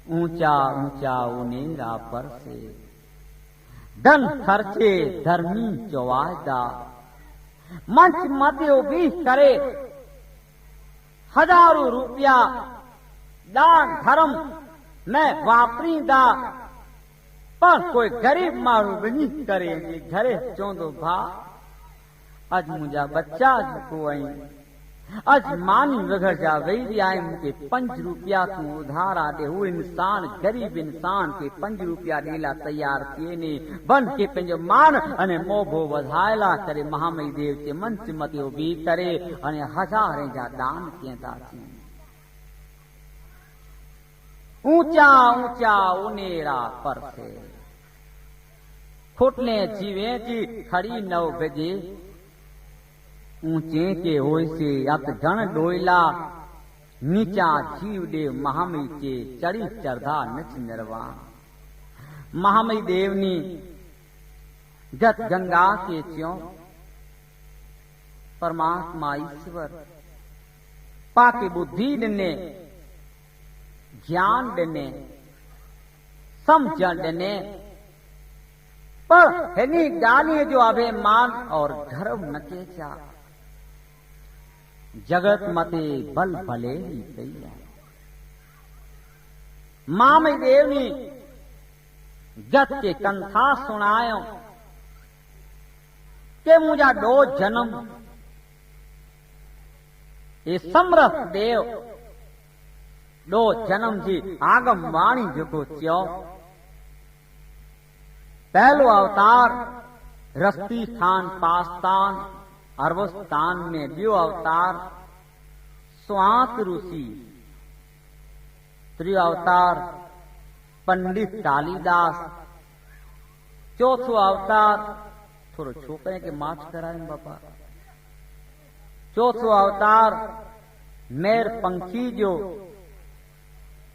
ऊंचा ऊंचा उनेरा पर से धन खर्चे धर्मी चौवादा मंच मध्यो भी करे हजारों रुपया दान धर्म में वापरीदा पर कोई गरीब माण्हू वञी करे घरे चवंदो भाउ अज मुंहिंजा बच्चा जेको आहिनि अज मानी वगैर जा वेही रहिया आहिनि मूंखे 5 रुपया तूं उधारा ॾे। हू इंसान गरीब इंसान खे 5 रुपया ॾियण लाइ तयार थिए नी बन खे पंहिंजो मान अने मोभो वधाइला करे महामई देव जे मंच मथियो बीह करे अने हज़ारे जा दान कंदा थियनि। ऊंचा ऊंचा उनेरा पर से फुटने जीवे जी खड़ी 9 बजे ऊंचे के होय से अत गण डोयला नीचा जीव दे महामई के चढ़ी चरधा नच निर्वाण। महामई देवनी गत गंगा के च्यों परमात्मा ईश्वर पाके बुद्धि ॾिने ज्ञान ॾिने समझण ॾिने पर हिनी ॻाल्हि जो अभिमान और गर्व न केचा जगत मते बल भले ही पई आहे। मामई देवनी गत के कंथा सुनायो के मुंहिंजा 2 जन्म ये समरथ देव 2 जन्म जी आगम वाणी जेको चयो पहलो अवतार रस्ती स्थान पास्तान अरबस्तान में ॿियो अवतार स्वात ऋषि त्रियो अवतार पंडित कालिदास चौथो अवतार थोड़ो छोकरे के मार्च कराए बापा चौथो अवतार मेर पंखी जो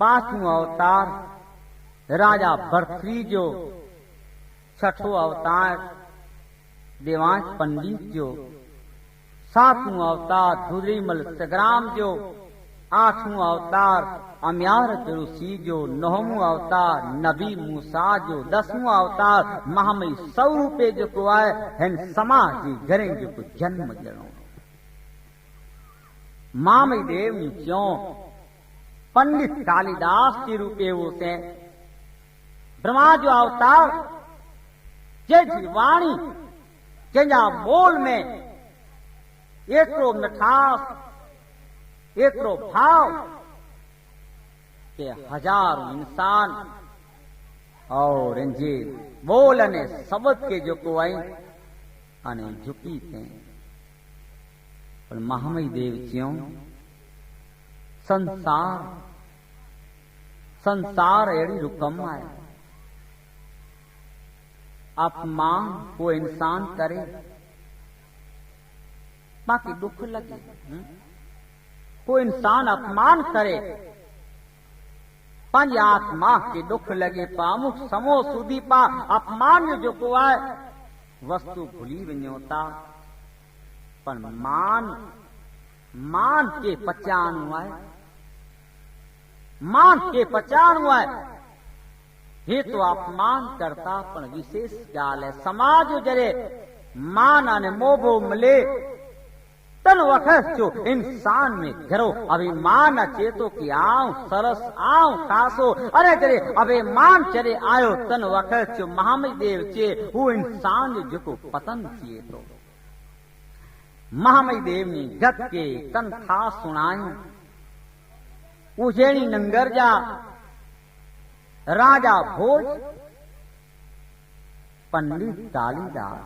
5वां अवतार राजा भरथरी जो 6ठो अवतार देवांश पंडित जो 7वां अवतार धुद्रीमल संग्राम जो 8वां अवतार अम्यार ऋषि जो 9वां अवतार नबी मूसा जो 10वां अवतार महामई स्वरूपे जेको आहे हिन समाज जी घरे जेको जन्म ॾियणो। महामई देव ने क्यों पंडित कालिदास के रूपे वो से ब्रह्मा जो अवतार जंहिंजी वाणी जंहिंजा बोल में एतिरो मिठास एतिरो भाव के हजारों इंसान और इनजे बोल ने शब्द के जेको आई अने झुकी थे पर महामई देव च्यों संसार अहिड़ी रुकम आहे अपमान को इंसान करे बाकी दुख लगे कोई इंसान अपमान करे पंज आत्मा के दुख लगे पामुख समो सुधी पा अपमान जो को आहे वस्तु भूली वञो था पर मान के पचाणो आहे मान के पचाणो आहे हे तो अपमान करता पण विशेष ॻाल्हि है समाज जरे मान अने मोभो मिले तन वक़्त जो इंसान में घरो अभिमान अचे तो कि आऊं सरस आऊं खासो अरे जरे अभिमान चरे आयो तन वक़्त जो महामई देव चे हू इंसान जो जेको पतन थिए तो। महामई देव ने गत के कंथा सुनायूं उजैनी नंगर जा राजा भोज पंडित कालिदास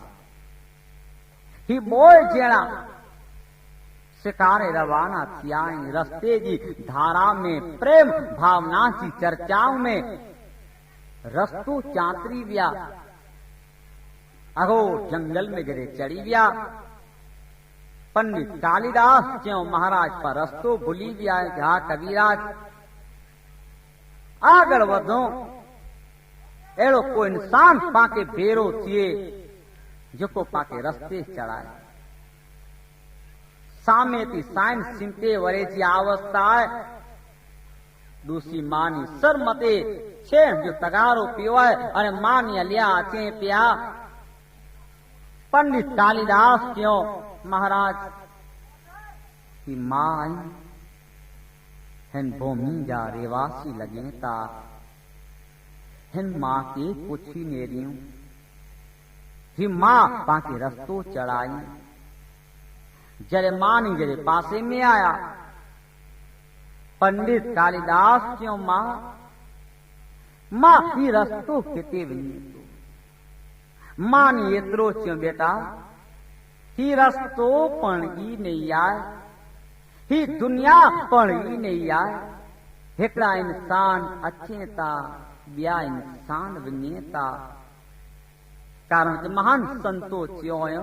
ही बोल जड़ा शिकारे रवाना थिया रस्ते जी धारा में प्रेम भावना की चर्चाओं में रस्तो चांतरी विया अगो जंगल में जरे चढ़ी विया पंडित कालिदास क्यों महाराज पर रस्तो भूली विया जा कविराज आगड़ वधो अहिड़ो को इंसान पाके भेरो थिए जेको पाके रस्ते चढ़ाए सामे थी साइंस चिंते वरे जी अवस्था है दूसरी मानी सर मते छे जो तगारो पियो है अरे मानी लिया चे पिया पंडित कालिदास क्यों महाराज की मां आई हिन भूमि जा रेवासी लगे ता हिन मां के पुछी नेरियूं ही मां पाके रस्तो चढ़ाई जरे मानी जरे पासे में आया पंडित कालिदास क्यों मां ही रस्तो किते वञे मानी एतिरो चयो बेटा ही रस्तो पण ई नहीं आए ही दुनिया पण ई नहीं आए हिकड़ा इंसान अचे ता ॿिया इंसान वञे ता कारण के महान संतो चयो हुयो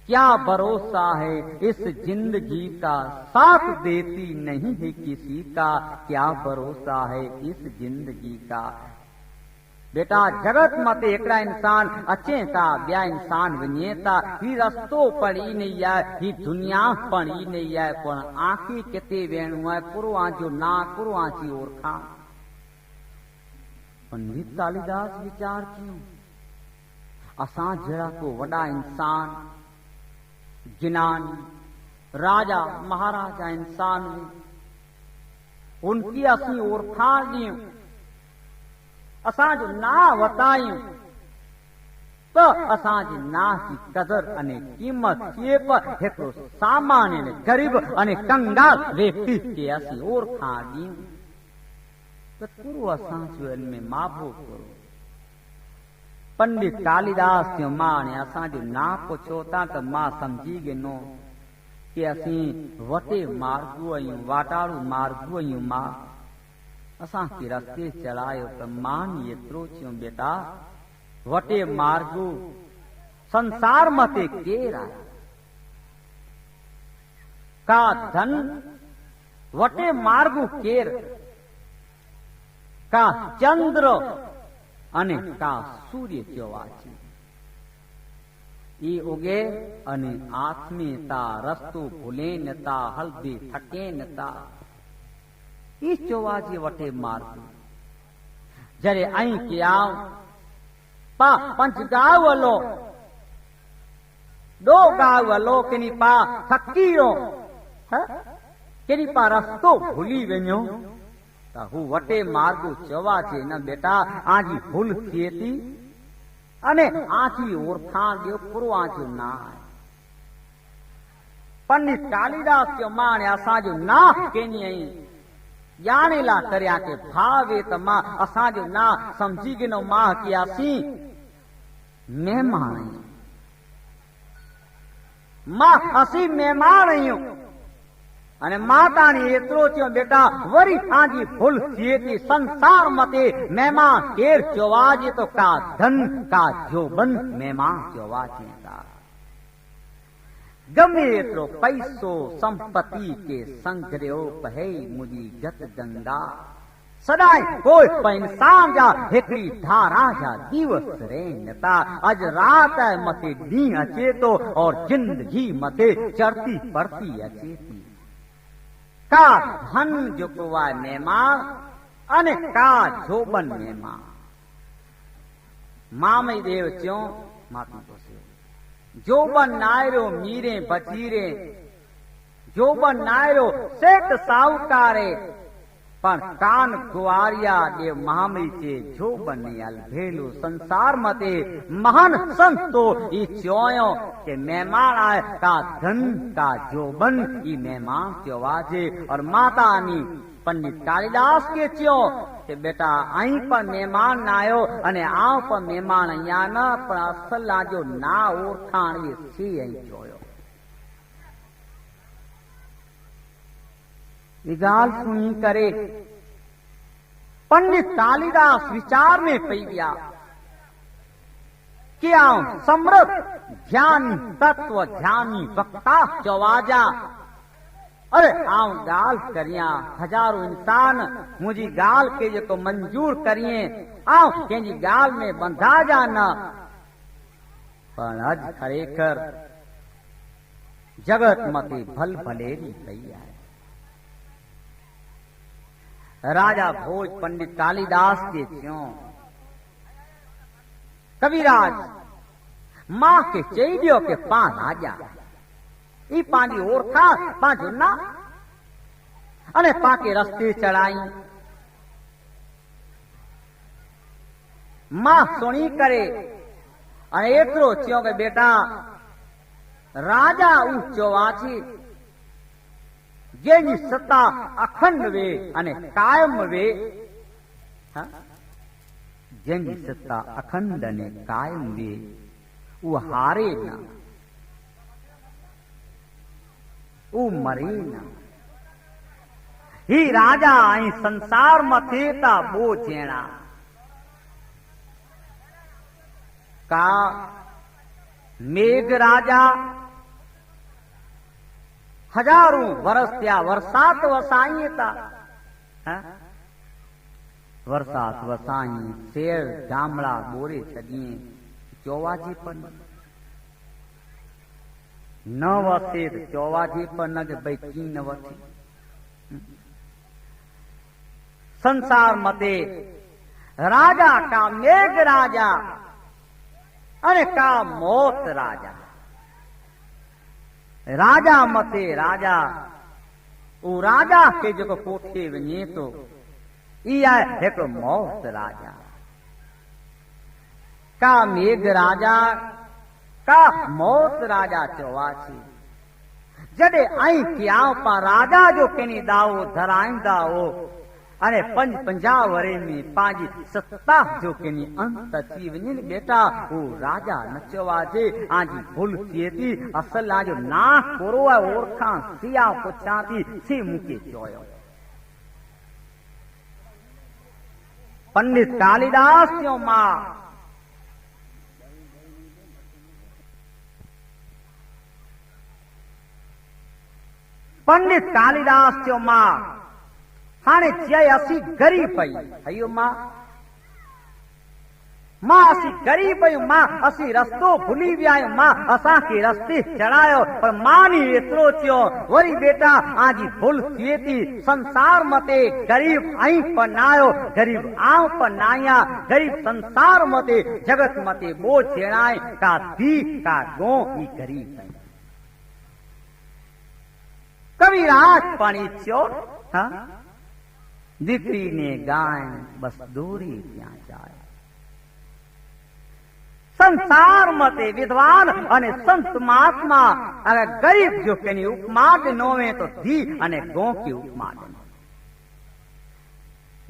क्या भरोसा है इस जिंदगी का साथ देती नहीं है किसी का क्या भरोसा है इस जिंदगी का बेटा जगत मते एकड़ा इंसान अचे ता ॿिया इंसान वञे ता ही रस्तो पड़ी नहीं है ही दुनिया पड़ी नहीं है पण आखी किते वेणो है पुरवां जो ना पुरवां जी ओरखा पंडित कालिदास विचार क्यों असां जड़ा को वड़ा इंसान जिनान राजा महाराजा इंसान उनकी असी ओरखा ॾियूं असां जो ना वतायूं तो असां जी ना की कदर अने कीमत थिए पर हिकिड़ो सामान्य गरीब अने कंगाल व्यक्ति के असी ओरखा ॾियूं तो पूरो असां जो इनमें माबो करो पंडित कालिदास जो मां ने असां जो ना पुछो ता त मां समझी गिनो कि असी वटे मार्गू आहियूं वाटाड़ू मार्गू आहियूं मां असां के रस्ते चढ़ायो त मां एतिरो चयो बेटा वटे मार्गू संसार मते केर आहे का धन वटे मार्गू केर का चंद्र अने का सूर्य चौवाची ई उगे अने आत्मे ता रस्तो भूले नता हल्दी थके नता ई चौवाची वटे मार्ग जरे आई के आओ पा पंच गाव वलो दो गाव वलो किनी पा फकीरो किनी पा रस्तो भूली वञो हू वटे मार्गू चवा छे न बेटा आजी भूल थिए थी अने आजी ओरखाण ॾियो पुरवां जो ना आहे पंडित कालिदास जो मां ने असांजो ना केनी आई ॼाणे ला करिया के भावे त मां असांजो ना समझी गिनो मां कि असी महिमान आहियूं मां असी महिमान आहियूं अने माता ने एतिरो चयो बेटा वरी तव्हांजी भूल थिए थी संसार मते महिमान केर चवाजे तो का धन का जोबन महिमान चवाजे था गमे एतिरो पैसो संपत्ति के संग्रहो पहे मुंहिंजी गत गंगा सदाई कोई इंसान जा हिकड़ी धारा जा दिवस रहन था अज रात मते ॾींहुं अचे तो और जिंदगी मते चढ़ती पड़ती अचे थी का धन जो आहे महिमान अने का जोबन महिमान मामई देव चयो माता जोबन नायरो मीरे बचीरे जोबन नायरो सेठ साहूकारे पर कान गुआरिया दे मामई चे जोबन अल भेलो संसार मते महान संतो ई चयो के मेहमान आए का धन का जोबन ई मेहमान चवाजे और माता नी पंडित कालिदास के चयो के बेटा आई पर मेहमान न आयो अने आओ पर मेहमान अहियां न पर असल जो ना ओरखाण ये सी आई चयो गाल सुनी करे पंडित कालिदास विचार में पई गया कि आऊं समृद्ध ज्ञानी तत्व ध्यानी वक्ता चवाजा अरे आऊं गाल करिया हजारों इंसान मुझी गाल के जो मंजूर करिए आऊं कंहिंजी गाल में बंधा जा न पर अज खरेखर जगत मते भल भलेरी पई आहे राजा भोज पंडित कालिदास के क्यों कविराज मां के चेडियो के पा राजा ई पांजी ओरखा पांजो ना अने पाके रस्ते चढ़ाई मां सुनी करे अने एतरो थियो के बेटा राजा ऊंचो वाची जेनी सत्ता अखंड वे अने कायम वे जेनी सत्ता अखंड अने कायम वे वो हारे ना वो मरे ना ही राजा आई संसार मथे ता बोझेणा का मेघ राजा हजारों वर्ष त्या वरसात वसाई था वरसात वसाई शेर गामड़ा बोरे छड़िए चौवाजी पर न वसे चौवाजी पर न भाई की न वसी संसार मते राजा का मेघ राजा अरे का मौत राजा राजा मते राजा वो राजा के जो कोठे वञे तो इहा एक मौत राजा का मेघ राजा का मौत राजा चौवासी जडे आई क्या पा राजा जो केनी दावो धराईंदा हो अरे 50 वरे में पांजी सत्ता जो केनी अंत अची वञे बेटा वो राजा न चवाजे आजी भूल थिए थी असल आजो ना कोरो ओरखा सिया पुछा थी सी मुके चोयो पंडित कालिदास जो मां पंडित कालिदास जो मां हाणे चई असी गरीब पई अयो मां मां असी गरीब पई मां असी रस्तो भूली विया आहियूं मां असां के रस्ते चढ़ायो पर मां नी एतिरो चयो वरी बेटा आजी भूल थिए थी संसार मते गरीब आई पनायो गरीब आऊं पनाया गरीब संसार मते जगत मते बोझ छेड़ाए का दी का गो ई गरीब पई कविराज पानी चो हां दीकरी ने गाय बस दूरी त्या जाए संसार मते विद्वान अने संत महात्मा अगर गरीब जो केनी उपमा दिनोवे तो धी अने गो की उपमा दिनो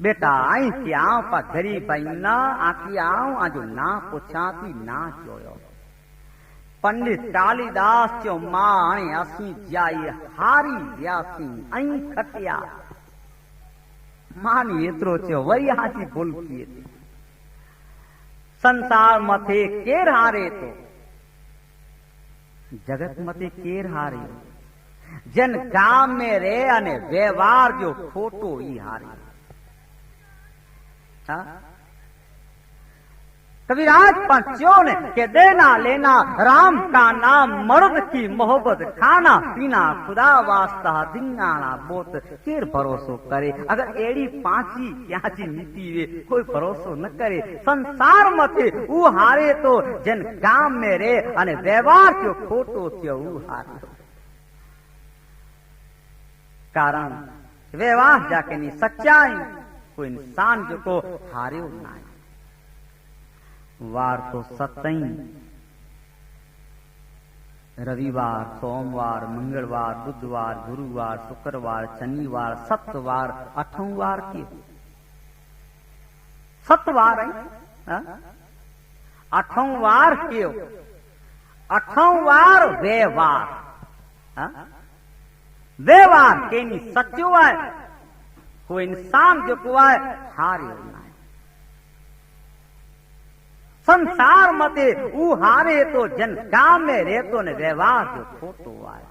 बेटा आई क्या पा गरीब आई ना आकी आऊं आजो ना पुछा थी ना जोयो पंडित कालिदास जो मां हाणे असी जाई हारी वियासी आई खटिया मानी एतरो चयो वरी हाथी भूल किए थी संसार मथे केर हारे तो जगत मथे केर हारे जन गांव में रे अने व्यवहार जो खोटो ही हारे कविराज पंचो ने के देना लेना राम का नाम मर्द की मोहब्बत खाना पीना खुदा वास्ता दिंगाना बोत केर भरोसो करे अगर एड़ी पांची प्याची नीति वे कोई भरोसो न करे संसार मथे ऊ हारे तो जन गांव में रे अने व्यवहार जो खोटो थियो ऊ हारे कारण व्यवहार जाके नी सच्चाई कोई इंसान जो को हारियो ना वार तो सतई रविवार सोमवार मंगलवार बुधवार गुरुवार शुक्रवार शनिवार सतवार 8 वार की 7 वार है 8 वार कियो 8 वार व्यवहार व्यवहार केनी सच्चो है कोई इंसान जो को है हारियो ना संसार मते ऊ हारे तो जन गांव में रहतो ने व्यवहार जो खोटो आए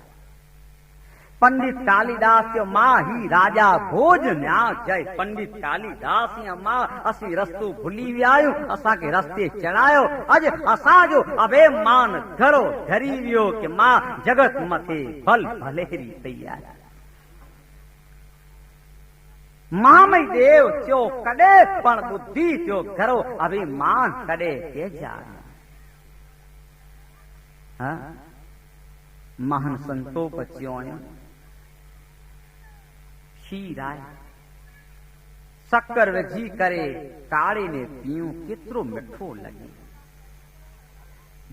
पंडित कालिदास जो मां ही राजा भोज न्या जय पंडित कालिदास या मां असी रस्तो भूली वियायो असा के रस्ते चढ़ायो अज असा जो अभिमान घरो धरी वियो के मां जगत मथे भल भलेरी तैयार महामई देव चो कॾे पण बुद्धि जो घरो अभिमान कॾे के जान। महान संतो बच्चों खीर आए शक्कर विझी करे काढ़े ने पीयूं केतिरो मिठो लगे।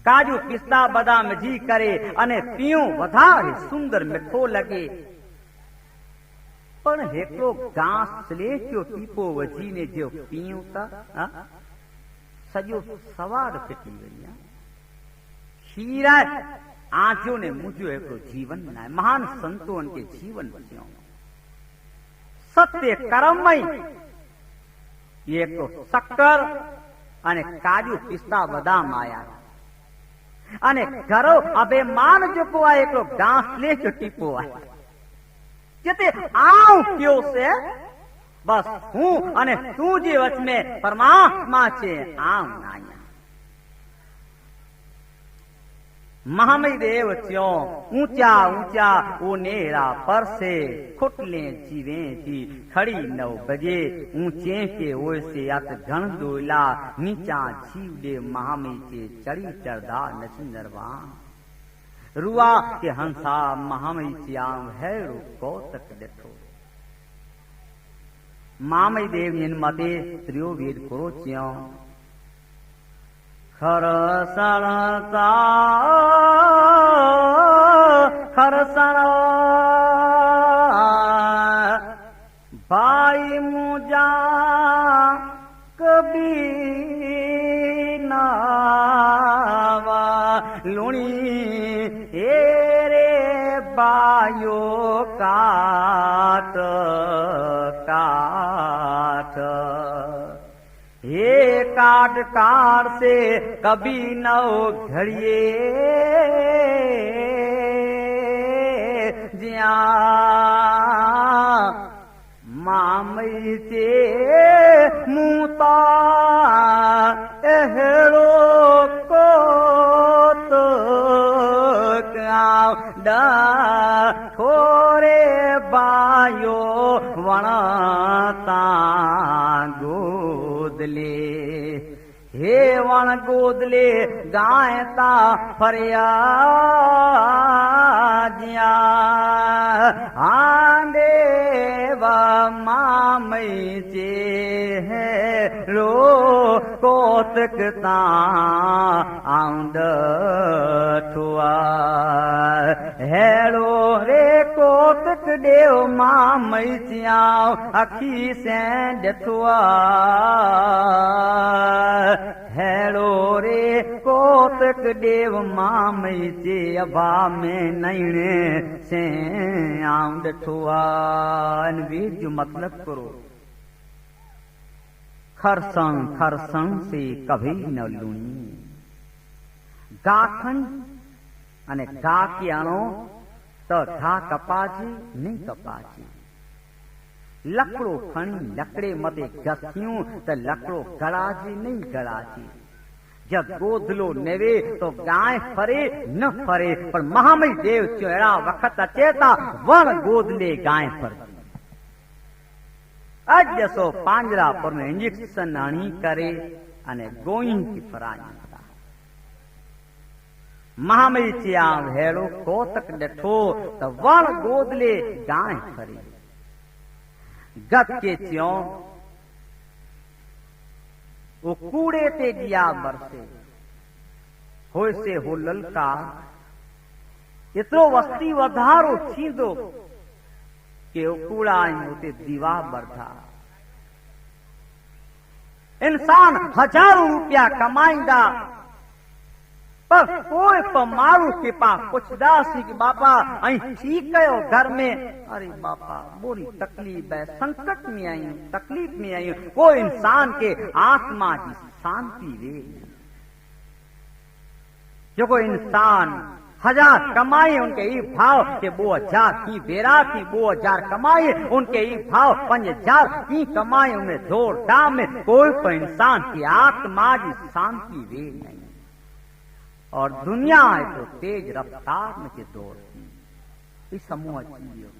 काजू पिस्ता बादाम विझी करे अने पीयूं वधारे सुंदर मिठो लगे। पण हेको घास स्लेटियो टीपो वझी ने जो पीयूं ता सजो सवार फिटी वई। खीर आजो ने मुझो हिकिड़ो जीवन न महान संतों के जीवन थियो सत्य कर्मई ये तो शक्कर अने काजू पिस्ता बादाम आया अने घरो अभिमान जो को आए हिकिड़ो घास स्लेटियो टीपो आए जिते आऊं क्यों से बस हूं अने तू जे वच में परमात्मा छे आऊं नाया। महामई देव थियो ऊंचा ऊंचा उनेरा पर से खुटले जीवे थी खड़ी 9 बजे ऊंचे के ओर से अत घन दोला नीचा जीव दे महामई के चढ़ी चढ़दा नचिंदरवा रुआ के हंसा महामई च्याम है रो कौतक देखो। महामई देव निन मते त्रियो वेद करो च्यो खरसणता खरसण भाई मुजा कभी नावा लुणी रे बायो काट काट हे काट काट से कभी न घड़िए जिया मामई से मुता एहरो को तो थोरे बायो वणता गोदले हे वण गोदले गायता फरिया जिया आंदे मामई जे है रो कोतकता आउंद ठुआ हेड़ो रे कोतक देव मामई चियाओ अखी से डठुआ हेड़ो रे कोतक देव मामई जे अभा में नैणे से आउंद ठुआ। वीर जो मतलब करो खरसण खरसण से कभी न लूणी गाखन अने गा कियाणो तो घा कपाची नहीं कपाची लकड़ो खणी लकड़े मते घसियूं तो लकड़ो गड़ाजी नहीं गड़ाजी। जब गोदलो नेवे तो गाय फरे न फरे पर महामई देव चेड़ा वक्त अचेता वण गोदले गाय फर अज जसो पांजरा पर इंजेक्शन हणी करे अने गोई की फराई महामई चिया भेड़ो कोतक डठो तो वण गोदले गाय फरी गत के चियो वो कूड़े ते दिया बरसे होय से हो ललका इतरो वस्ती वधारो थींदो के कूड़ा उते दीवा बरथा। इंसान हजारों रुपया कमाईंदा पर कोई मारू के पास पुछदा सी कि बापा आई ठीक कयो घर में अरे बापा बोरी तकलीफ है संकट में आई तकलीफ में आई कोई इंसान के आत्मा की शांति वे जो कोई इंसान 1000 कमाए उनके ये भाव के 2000 की बेरा की 2000 कमाए उनके ये भाव 5000 की कमाए उन्हें जोर दाम में कोई इंसान की आत्मा की शांति वे नहीं। और दुनिया है तो तेज रफ्तार में के दौड़ इस समूह चीजों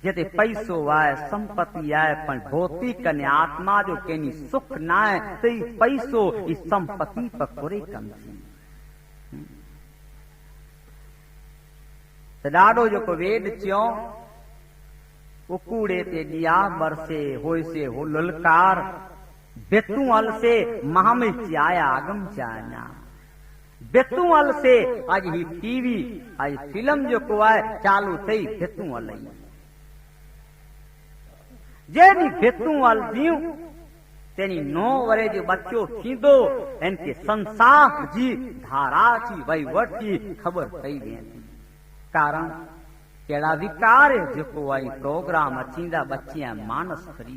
जिते पैसो आहे संपत्ति आहे पण भौतिक अने आत्मा जो कंहिंजी सुख न आहे त ई पैसो ई संपत्ति पर पूरे कम थी त ॾाढो जेको वेद चयो उकूड़े ते ॾिया बरसे होइसे हो ललकार बेतू हल से माह में चाया आगम चाया बेतू हल से आज ही टीवी आज फिल्म जेको आहे चालू थई बेतू हलई जेनी बेतू हलदियूं तेनी 9 वरे जो बच्चो थींदो इनके संसार जी धारा जी वहीवट जी ख़बर पई वेंदी कारण कहिड़ा विकार जेको आहे प्रोग्राम अचींदा बच्चियां मानस खरी